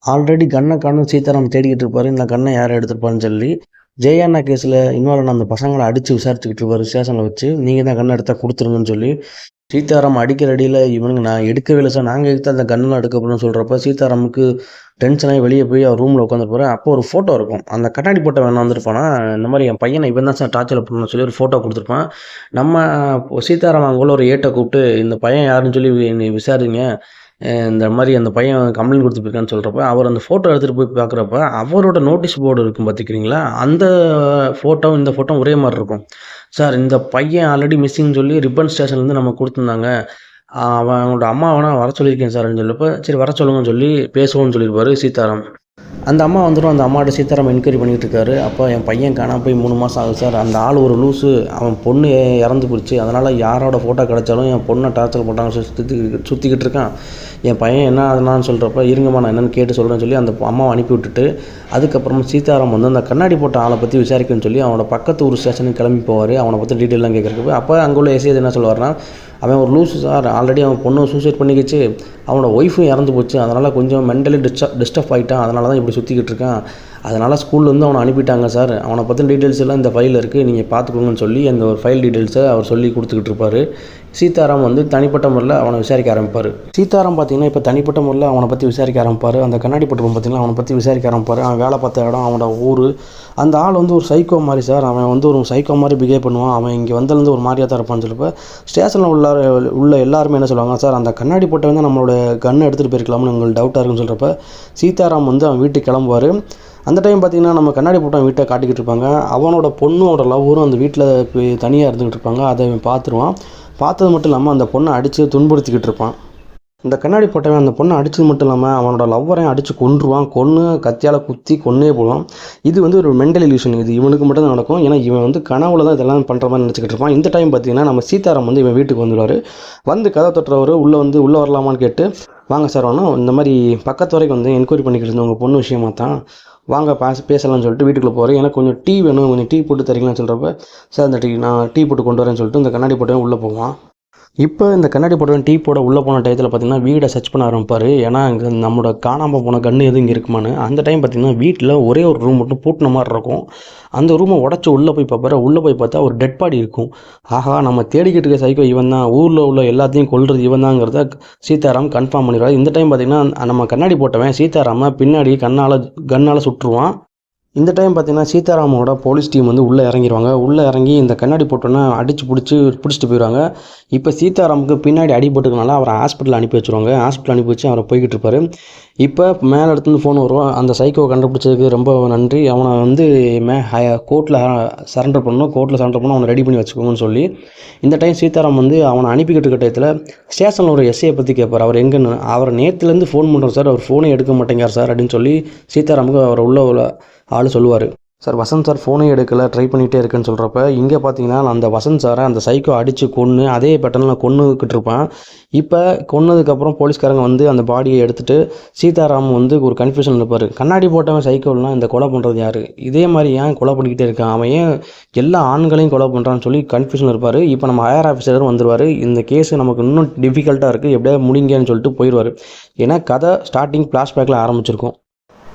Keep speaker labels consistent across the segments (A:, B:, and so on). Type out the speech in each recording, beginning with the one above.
A: Already கன்னை காணும் சீதாராம் தேடிக்கிட்டு இருப்பாரு. இந்த கன்னை யார் எடுத்திருப்பான்னு சொல்லி, ஜெயண்ணா கேஸில் இன்வால்வ் ஆன அந்த பசங்களை அடித்து விசாரிச்சுக்கிட்டு இருப்பாரு ஸ்டேஷனில் வச்சு. நீங்கள் தான் கன்னை எடுத்தால் கொடுத்துருங்கன்னு சொல்லி, சீதாராம் அடிக்கிற அடியில் இவனுங்க நான் எடுக்கவே இல்லை சார், நாங்கள் எடுத்து அந்த கன்னெலாம் எடுக்க போகிறோம்னு சொல்கிறப்ப சீதாராமுக்கு டென்ஷனாகி வெளியே போய் அவர் ரூமில் உட்காந்துருப்பாரு. அப்போ ஒரு ஃபோட்டோ இருக்கும். அந்த கண்ணாடி போட்ட வேணா வந்திருப்பானா, இந்த மாதிரி என் பையனை இவன் தான் சார் டார்ச்சர் பண்ணணும்னு சொல்லி ஒரு ஃபோட்டோ கொடுத்துருப்பான். நம்ம சீதாராம் அங்கே ஒரு ஏட்டை கூப்பிட்டு இந்த பையன் யாருன்னு சொல்லி நீ விசாரிங்க, இந்த மாதிரி அந்த பையன் கம்ப்ளைண்ட் கொடுத்து போயிருக்கான்னு சொல்கிறப்ப, அவர் அந்த ஃபோட்டோ எடுத்துகிட்டு போய் பார்க்குறப்ப, அவரோட நோட்டீஸ் போர்டு இருக்கும் பார்த்துக்கிறீங்களா, அந்த ஃபோட்டோ இந்த ஃபோட்டோ ஒரே மாதிரி இருக்கும். சார் இந்த பையன் ஆல்ரெடி மிஸ்ஸிங்னு சொல்லி ரிப்பன் ஸ்டேஷன்லேருந்து நம்ம கொடுத்துருந்தாங்க, அவனோட அம்மா வேணா வர சொல்லியிருக்கேன் சார்ன்னு சொல்லப்போ, சரி வர சொல்லுங்கன்னு சொல்லி பேசுவோன்னு சொல்லியிருப்பாரு சீதாராம். அந்த அம்மா வந்துடும். அந்த அம்மாட்ட சீதாராம் என்கொயரி பண்ணிகிட்டு இருக்காரு. அப்போ என் பையன் காணாம போய் 3 மாதம் ஆகுது சார், அந்த ஆள் ஒரு லூஸு, அவன் பொண்ணு இறந்து போயிடுச்சு, அதனால் யாரோட ஃபோட்டோ கிடச்சாலும் என் பொண்ணை டார்ச்சர் பண்ணுறாங்க, சுற்றிக்கிட்டு இருக்கான், என் பையன் என்ன ஆகுனான்னு சொல்கிறப்ப இருங்கம்மா நான் என்னென்னு கேட்டு சொல்கிறேன்னு சொல்லி அந்த அம்மாவை அனுப்பி விட்டுட்டு, அதுக்கப்புறமா சீதாராம் வந்து அந்த கண்ணாடி போட்ட ஆளை பற்றி விசாரிக்கணும்னு சொல்லி அவனோட பக்கத்து ஊர் ஸ்டேஷனுக்கு கிளம்பி போவார். அவனை பற்றி டீட்டெயிலாம் கேட்குறதுக்கு. அப்போ அங்கே உள்ள எஸ்ஐ என்ன சொல்லுவார்னா, அவன் ஒரு லூஸு சார், ஆல்ரெடி அவன் பொண்ணு சூசைட் பண்ணிக்கிச்சு, அவனோட ஒய்ஃபும் இறந்து போச்சு, அதனால் கொஞ்சம் மென்டலி டிஸ்டர்ப் ஆகிட்டான், அதனால தான் இப்படி சுற்றிக்கிட்டு இருக்கான், அதனால் ஸ்கூல்லேருந்து அவனை அனுப்பிட்டாங்க சார், அவனை பற்றின டீட்டெயில்ஸ் எல்லாம் இந்த ஃபைலில் இருக்குது, நீங்கள் பார்த்துக்கோங்கன்னு சொல்லி அந்த ஒரு ஃபைல் டீட்டெயில்ஸை அவர் சொல்லி கொடுத்துக்கிட்டு இருப்பார். சீதாராம் வந்து தனிப்பட்ட முறையில் அவனை விசாரிக்க ஆரம்பிப்பார். சீதாராம் பார்த்திங்கன்னா இப்போ தனிப்பட்ட முறையில் அவனை பற்றி விசாரிக்க ஆரம்பிப்பார். அந்த கண்ணாடி போட்டுருப்பான் பார்த்திங்கன்னா, அவனை பற்றி விசாரிக்க ஆரம்பிப்பார். அவன் வேலை பார்த்த இடம், அவனோட ஊர், அந்த ஆள் வந்து ஒரு சைக்கோ மாதிரி சார், அவன் வந்து ஒரு சைக்கோ மாதிரி பிஹேவ் பண்ணுவான், அவன் இங்கே வந்ததுலேருந்து ஒரு மாதிரியாக தான் இருப்பான்னு சொல்லிப்போ ஸ்டேஷனில் உள்ள எல்லாருமே என்ன சொல்லுவாங்க, சார் அந்த கண்ணாடி போட்ட வந்து நம்மளோட கன்னை எடுத்துகிட்டு போயிருக்கலாம்னு உங்களுக்கு டவுட்டாக இருக்குன்னு சொல்கிறப்ப சீதாராம் வந்து அவன் வீட்டுக்கு கிளம்புவார். அந்த டைம் பார்த்திங்கன்னா நம்ம கண்ணாடி போட்டு வீட்டை காட்டிக்கிட்டு இருப்பாங்க. அவனோட பொண்ணோட லவ்வரும் அந்த வீட்டில் தனியாக இருந்துக்கிட்டு இருப்பாங்க. அதை அவன் பார்த்துருவான். பார்த்தது மட்டும் இல்லாமல் அந்த பொண்ணை அடித்து துன்புறுத்திக்கிட்டு இருப்பான். இந்த கண்ணாடி போட்டவன் அந்த பொண்ணை அடித்தது மட்டும் இல்லாமல் அவனோட லவ்வரையும் அடித்து கொன்றுவான். கத்தியால் குத்தி கொன்னே போடுவான். இது வந்து ஒரு மென்டல் இல்யூஷன். இது இவனுக்கு மட்டும் தான் நடக்கும். ஏன்னா இவன் வந்து கனவுல தான் இதெல்லாம் பண்ணுற மாதிரி நினச்சிக்கிட்டு இருப்பான். இந்த டைம் பார்த்திங்கன்னா நம்ம சீதாராம் வந்து இவன் வீட்டுக்கு வந்துடுவார். வந்து கதை தொட்டுறவர் உள்ளே வரலாமான்னு கேட்டு, வாங்க சார் வேணும், இந்த மாதிரி பக்கத்து வரைக்கும் வந்து என்கொயரி பண்ணிக்கிட்டு இருந்தேன் உங்கள் பொண்ணு விஷயமா தான், வாங்க பேசலாம்னு சொல்லிட்டு வீட்டுக்குள்ளே போகிறேன். எனக்கு கொஞ்சம் டீ வேணும், கொஞ்சம் டீ போட்டு தரீங்களான்னு சொல்கிறப்ப, சார் இந்த நான் டீ போட்டு கொண்டு வரேன்னு சொல்லிட்டு இந்த கண்ணாடி போட்டவன் உள்ளே போவான். இப்போ இந்த கண்ணாடி போட்டவன் டீ போட உள்ளே போன டயத்தில் பார்த்திங்கன்னா வீடை சர்ச் பண்ண ஆரம்பிப்பார். ஏன்னா இங்கே நம்மளோட காணாமல் போன கன்று எதுவும் இங்கே இருக்குமான்னு. அந்த டைம் பார்த்திங்கன்னா வீட்டில் ஒரே ஒரு ரூம் மட்டும் பூட்டின மாதிரி இருக்கும். அந்த ரூமை உடச்சி உள்ளே போய் பார்ப்பாரு. உள்ளே போய் பார்த்தா ஒரு டெட் பாடி இருக்கும். ஆஹா, நம்ம தேடிக்கிட்டு இருக்க சைக்கோ இவன் தான், ஊரில் உள்ள எல்லாத்தையும் கொல்றது இவன் தாங்கிறத சீதாராம் கன்ஃபார்ம் பண்ணிடுவார். இந்த டைம் பார்த்திங்கன்னா நம்ம கண்ணாடி போட்டவன் சீதாராமை பின்னாடி கண்ணால் சுட்டுருவான். இந்த டைம் பார்த்திங்கன்னா சீதாராமோட போலீஸ் டீம் வந்து உள்ளே இறங்கிடுவாங்க. உள்ளே இறங்கி இந்த கண்ணாடி போட்டோன்னா பிடிச்சிட்டு போயிடுவாங்க. இப்போ சீதாராமுக்கு பின்னாடி அடிபட்டுக்கனால அவரை ஹாஸ்பிட்டல் அனுப்பி வச்சுருவாங்க. ஹாஸ்பிட்டல் அனுப்பி வச்சு அவரை போய்கிட்டு இருப்பார். இப்போ மேலே இடத்துலேருந்து ஃபோன் வரும், அந்த சைக்கோவை கண்டுபிடிச்சதுக்கு ரொம்ப நன்றி, அவனை வந்து கோர்ட்டில் சரண்டர் பண்ணணும், அவனை ரெடி பண்ணி வச்சுக்கோங்கன்னு சொல்லி இந்த டைம் சீதாராம் வந்து அவனை அனுப்பிக்கிட்டு இருக்க டயத்தில் ஸ்டேஷனில் ஒரு எஸ்ஐயை பற்றி கேட்பார். அவர் எங்கன்னு, அவர் நேற்றுலேருந்து ஃபோன் பண்ணுறோம் சார், அவர் ஃபோனே எடுக்க மாட்டேங்கார் சார் அப்படின்னு சொல்லி சீதாராமுக்கு அவர் உள்ள ஆள் சொல்லுவார். சார் வசந்த் சார் ஃபோனே எடுக்கலை, ட்ரை பண்ணிகிட்டே இருக்குன்னு சொல்கிறப்ப இங்கே பார்த்தீங்கன்னா அந்த வசந்த் சாரை அந்த சைக்கோ அடித்து கொன்று அதே பேட்டர்னில் கொன்னுக்கிட்டு இருப்பான். இப்போ கொன்னதுக்கப்புறம் போலீஸ்காரங்க வந்து அந்த பாடியை எடுத்துகிட்டு சீதாராம் வந்து ஒரு கன்ஃபியூஷன் இருப்பார். கண்ணாடி போட்டவன் சைக்கோலாம் இந்த கொலை பண்ணுறது யார், இதே மாதிரி ஏன் கொலை பண்ணிக்கிட்டே இருக்கான், அவன் ஏன் எல்லா ஆண்களையும் கொலை பண்ணுறான்னு சொல்லி கன்ஃபியூஷன் இருப்பார். இப்போ நம்ம ஹையர் ஆஃபீஸரும் வந்துடுவார். இந்த கேஸ் நமக்கு இன்னும் டிஃபிகல்ட்டாக இருக்குது, எப்படியா முடிங்கன்னு சொல்லிட்டு போயிடுவார். ஏன்னா கதை ஸ்டார்டிங் ஃப்ளாஷ்பேக்கில் ஆரம்பிச்சிருக்கும்.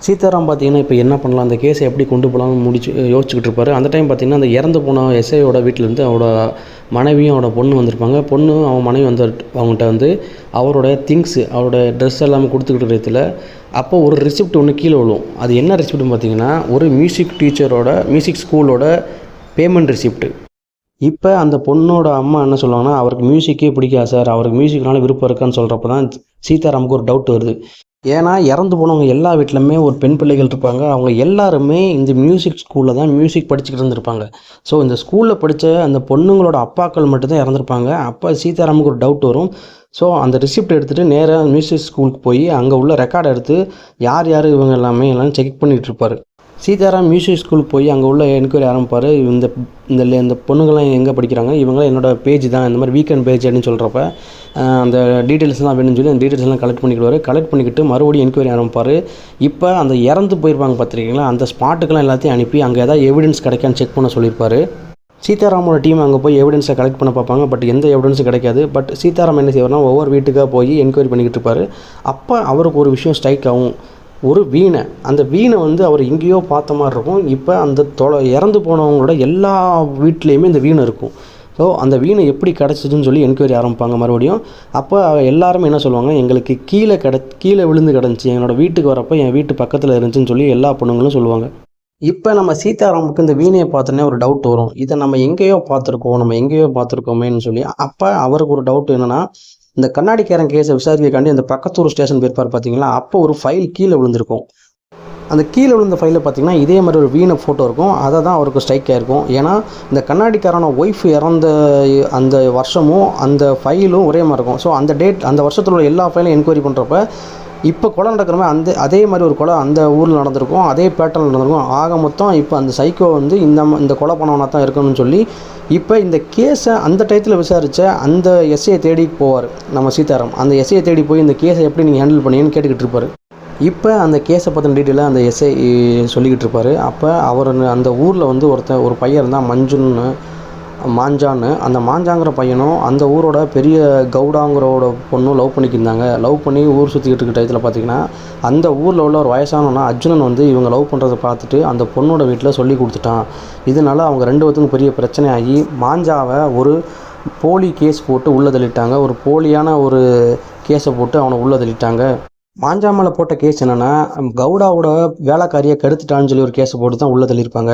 A: சீதாராம் பார்த்திங்கன்னா இப்போ என்ன பண்ணலாம், அந்த கேஸை எப்படி கொண்டு போகலாம்னு யோசிச்சுக்கிட்டு இருப்பார். அந்த டைம் பார்த்திங்கன்னா அந்த இறந்து போன எஸ்ஐயோட வீட்டிலேருந்து அவரோட மனைவியும் அவரோட பொண்ணு வந்திருப்பாங்க. அவன் மனைவி அவங்ககிட்ட வந்து அவரோட திங்ஸு, அவரோட ட்ரெஸ் எல்லாமே கொடுத்துக்கிட்டு இருக்கிறதுல அப்போ ஒரு ரிசிப்ட் ஒன்று கீழே விழுவும். அது என்ன ரிசிப்ட்னு பார்த்திங்கன்னா ஒரு மியூசிக் ஸ்கூலோட பேமெண்ட் ரிசிப்ட்டு. இப்போ அந்த பொண்ணோட அம்மா என்ன சொல்லுவாங்கன்னா, அவருக்கு மியூசிக்கே பிடிக்காது சார், அவருக்கு மியூசிக்னால விருப்பம் இருக்கான்னு சொல்கிறப்ப தான் சீதாராமுக்கு ஒரு டவுட் வருது. ஏன்னா இறந்து போனவங்க எல்லா வீட்டிலுமே ஒரு பெண் பிள்ளைகள் இருப்பாங்க. அவங்க எல்லாருமே இந்த மியூசிக் ஸ்கூலில் தான் மியூசிக் படிச்சுக்கிட்டு இருந்திருப்பாங்க. ஸோ இந்த ஸ்கூலில் படித்த அந்த பொண்ணுங்களோட அப்பாக்கள் மட்டும்தான் இறந்துருப்பாங்க. அப்போ சீதாராமுக்கு ஒரு டவுட் வரும். ஸோ அந்த ரிசிப்ட் எடுத்துகிட்டு நேராக மியூசிக் ஸ்கூலுக்கு போய் அங்கே உள்ள ரெக்கார்டை எடுத்து யார் இவங்க எல்லாம் செக் பண்ணிகிட்டு இருப்பார். சீதாராம் மியூசிக் ஸ்கூலுக்கு போய் அங்கே உள்ள என்கொயரி ஆரம்பிப்பார். இந்த பொண்ணுங்கள்லாம் எங்கே படிக்கிறாங்க, இவங்களாம் என்னோடய பேஜ் தான், இந்த மாதிரி வீக்கெண்ட் பேஜ் அப்படின்னு சொல்கிறப்ப அந்த டீட்டெயில்ஸ்லாம் வேணும்னு சொல்லி அந்த டீட்டெயில்ஸ்லாம் கலெக்ட் பண்ணிக்கிட்டு மறுபடியும் என்கொயரி ஆரம்பிப்பார். இப்போ அந்த இறந்து போயிருப்பாங்க பார்த்துருக்கீங்களா, அந்த ஸ்பாட்டுக்கெல்லாம் எல்லாத்தையும் அனுப்பி அங்கே ஏதாவது எவிடன்ஸ் கிடைக்கான்னு செக் பண்ண சொல்லியிருப்பார். சீதாராமோட டீம் அங்கே போய் எவிடன்ஸை கலெக்ட் பண்ண பார்ப்பாங்க. பட் எந்த எவிடன்ஸும் கிடைக்காது. பட் சீதாராம் என்ன செய்வார்னா ஒவ்வொரு வீட்டுக்காக போய் என்கொயரி பண்ணிக்கிட்டு இருப்பார். அப்போ அவருக்கு ஒரு விஷயம் ஸ்ட்ரைக் ஆகும். ஒரு வீணை. அந்த வீணை வந்து அவர் எங்கேயோ பார்த்த மாதிரி இருக்கும். இப்போ அந்த இறந்து போனவங்களோட எல்லா வீட்லேயுமே இந்த வீணை இருக்கும். ஸோ அந்த வீணை எப்படி கிடச்சிதுன்னு சொல்லி என்கொயரி ஆரம்பிப்பாங்க மறுபடியும். அப்போ எல்லாருமே என்ன சொல்லுவாங்க, எங்களுக்கு கீழே விழுந்து கிடந்துச்சு, என்னோடய வீட்டுக்கு வரப்போ என் வீட்டு பக்கத்தில் இருந்துச்சுன்னு சொல்லி எல்லா பொண்ணுங்களும் சொல்லுவாங்க. இப்போ நம்ம சீதாராமுக்கு இந்த வீணையை பார்த்தோன்னே ஒரு டவுட் வரும், இதை நம்ம எங்கேயோ பார்த்துருக்கோமேன்னு சொல்லி. அப்போ அவருக்கு ஒரு டவுட் என்னென்னா, இந்த கண்ணாடிக்காரன் கேஸை விசாரிக்காண்டி அந்த பக்கத்தூர் ஸ்டேஷன் போயிருப்பார் பார்த்தீங்களா, அப்போ ஒரு ஃபைல் கீழே விழுந்திருக்கும். அந்த கீழே விழுந்த ஃபைலில் பார்த்தீங்கன்னா இதே மாதிரி ஒரு வீணை ஃபோட்டோ இருக்கும். அதை தான் அவருக்கு ஸ்ட்ரைக் ஆகிருக்கும். ஏன்னா இந்த கண்ணாடிக்காரன ஒய்ஃப் இறந்த அந்த வருஷமும் அந்த ஃபைலும் ஒரே மாதிரி இருக்கும். ஸோ அந்த வருஷத்தில் உள்ள எல்லா ஃபைலும் என்கொயரி பண்ணுறப்ப இப்போ கொலை நடக்கிற மாதிரி அதே மாதிரி ஒரு கொலை அந்த ஊரில் நடந்திருக்கும், அதே பேட்டர்னில் நடந்திருக்கும். ஆக மொத்தம் இப்போ அந்த சைக்கோ வந்து இந்த கொலை பண்ணவனாக தான் இருக்கணும்னு சொல்லி இப்போ இந்த கேஸை அந்த டயத்தில் விசாரித்த அந்த எஸ்ஐயை தேடி போவார் நம்ம சீதாராம். அந்த எஸ்ஐயை தேடி போய் இந்த கேஸை எப்படி நீங்கள் ஹேண்டில் பண்ணீங்கன்னு கேட்டுக்கிட்டு இருப்பார். இப்போ அந்த கேஸை பற்றின டீட்டெயிலாக அந்த எஸ்ஐ சொல்லிக்கிட்டு இருப்பார். அப்போ அவர் அந்த ஊரில் வந்து ஒரு பையன் இருந்தால் மாஞ்சான்னு. அந்த மாஞ்சாங்கிற பையனும் அந்த ஊரோட பெரிய கவுடாங்கிறோட பொண்ணும் லவ் பண்ணிக்கிருந்தாங்க. லவ் பண்ணி ஊர் சுற்றிக்கிட்டு இருக்க டயத்தில் பார்த்திங்கன்னா அந்த ஊரில் உள்ள ஒரு வயசானவனா அர்ஜுனன் வந்து இவங்க லவ் பண்ணுறதை பார்த்துட்டு அந்த பொண்ணோட வீட்டில் சொல்லி கொடுத்துட்டான். இதனால் அவங்க 2 பேத்துக்கும் பெரிய பிரச்சனை ஆகி மாஞ்சாவை ஒரு போலி கேஸ் போட்டு உள்ளே தள்ளிட்டாங்க. ஒரு போலியான ஒரு கேஸை போட்டு அவனை உள்ளே தள்ளிட்டாங்க. மாஞ்சா மேலே போட்ட கேஸ் என்னென்னா, கவுடாவோட வேலைக்காரியை கெடுத்துட்டான்னு சொல்லி ஒரு கேஸை போட்டு தான் உள்ளே தள்ளியிருப்பாங்க.